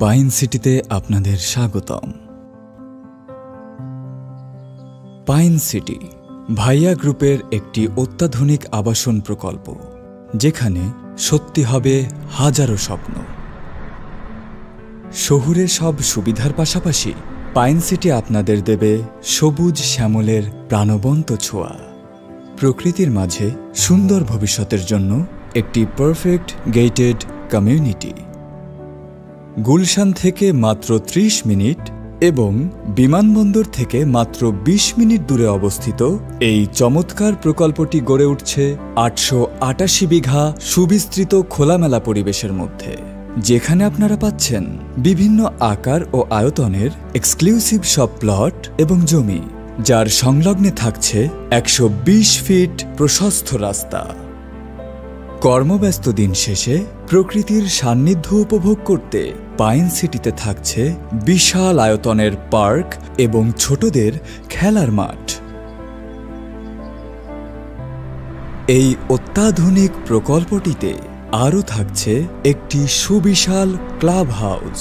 Pine সিটিতে আপনাদের স্বাগতম। পাইন সিটি ভাইয়া গ্রুপের একটি অত্যাধুনিক আবাসন প্রকল্প, যেখানে সত্যি হবে হাজারো স্বপ্ন। শহুরে সব সুবিধার পাশাপাশি পাইন সিটি আপনাদের দেবে সবুজ শ্যামলের প্রাণবন্ত ছোঁয়া, প্রকৃতির মাঝে সুন্দর ভবিষ্যতের জন্য একটি পারফেক্ট গেটেড কমিউনিটি। গুলশান থেকে মাত্র ৩০ মিনিট এবং বিমানবন্দর থেকে মাত্র ২০ মিনিট দূরে অবস্থিত এই চমৎকার প্রকল্পটি গড়ে উঠছে ৮৮৮ বিঘা সুবিস্তৃত খোলামেলা পরিবেশের মধ্যে, যেখানে আপনারা পাচ্ছেন বিভিন্ন আকার ও আয়তনের এক্সক্লুসিভ সব প্লট এবং জমি, যার সংলগ্নে থাকছে ১২০ ফিট প্রশস্ত রাস্তা। কর্মব্যস্ত দিন শেষে প্রকৃতির সান্নিধ্য উপভোগ করতে পাইন সিটিতে থাকছে বিশাল আয়তনের পার্ক এবং ছোটদের খেলার মাঠ। এই অত্যাধুনিক প্রকল্পটিতে আরও থাকছে একটি সুবিশাল ক্লাব হাউস,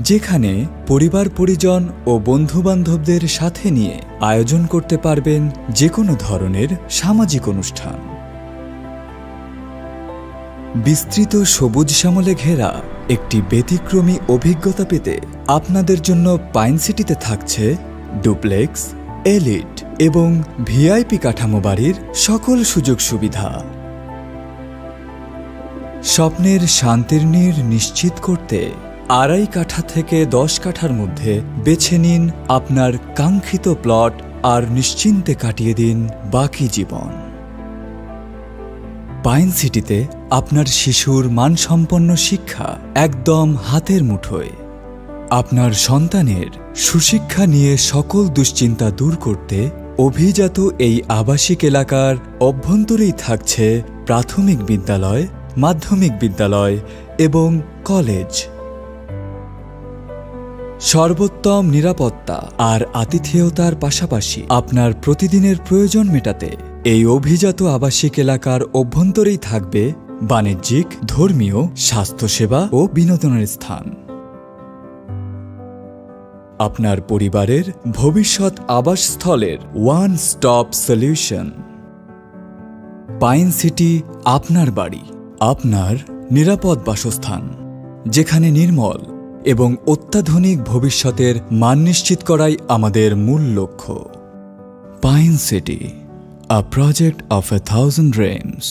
যেখানে পরিবার পরিজন ও বন্ধুবান্ধবদের সাথে নিয়ে আয়োজন করতে পারবেন যে কোনো ধরনের সামাজিক অনুষ্ঠান। বিস্তৃত সবুজ শ্যামলে ঘেরা একটি ব্যতিক্রমী অভিজ্ঞতা পেতে আপনাদের জন্য পাইন সিটিতে থাকছে ডুপ্লেক্স, এলিট এবং ভিআইপি কাঠামো বাড়ির সকল সুযোগ সুবিধা। স্বপ্নের শান্তির নীড় নিশ্চিত করতে ২.৫ কাঠা থেকে ১০ কাঠার মধ্যে বেছে নিন আপনার কাঙ্ক্ষিত প্লট আর নিশ্চিন্তে কাটিয়ে দিন বাকি জীবন। পাইন সিটিতে আপনার শিশুর মানসম্পন্ন শিক্ষা একদম হাতের মুঠোয়। আপনার সন্তানের সুশিক্ষা নিয়ে সকল দুশ্চিন্তা দূর করতে অভিজাত এই আবাসিক এলাকার অভ্যন্তরেই থাকছে প্রাথমিক বিদ্যালয়, মাধ্যমিক বিদ্যালয় এবং কলেজ। সর্বোত্তম নিরাপত্তা আর আতিথেয়তার পাশাপাশি আপনার প্রতিদিনের প্রয়োজন মেটাতে এই অভিজাত আবাসিক এলাকার অভ্যন্তরেই থাকবে বাণিজ্যিক, ধর্মীয়, স্বাস্থ্যসেবা ও বিনোদনের স্থান। আপনার পরিবারের ভবিষ্যৎ আবাসস্থলের one stop solution. Pine City আপনার বাড়ি, আপনার নিরাপদ বাসস্থান, যেখানে নির্মল এবং অত্যাধুনিক ভবিষ্যতের মান নিশ্চিত করাই আমাদের মূল লক্ষ্য। Pine city, a project of 1,000 dreams.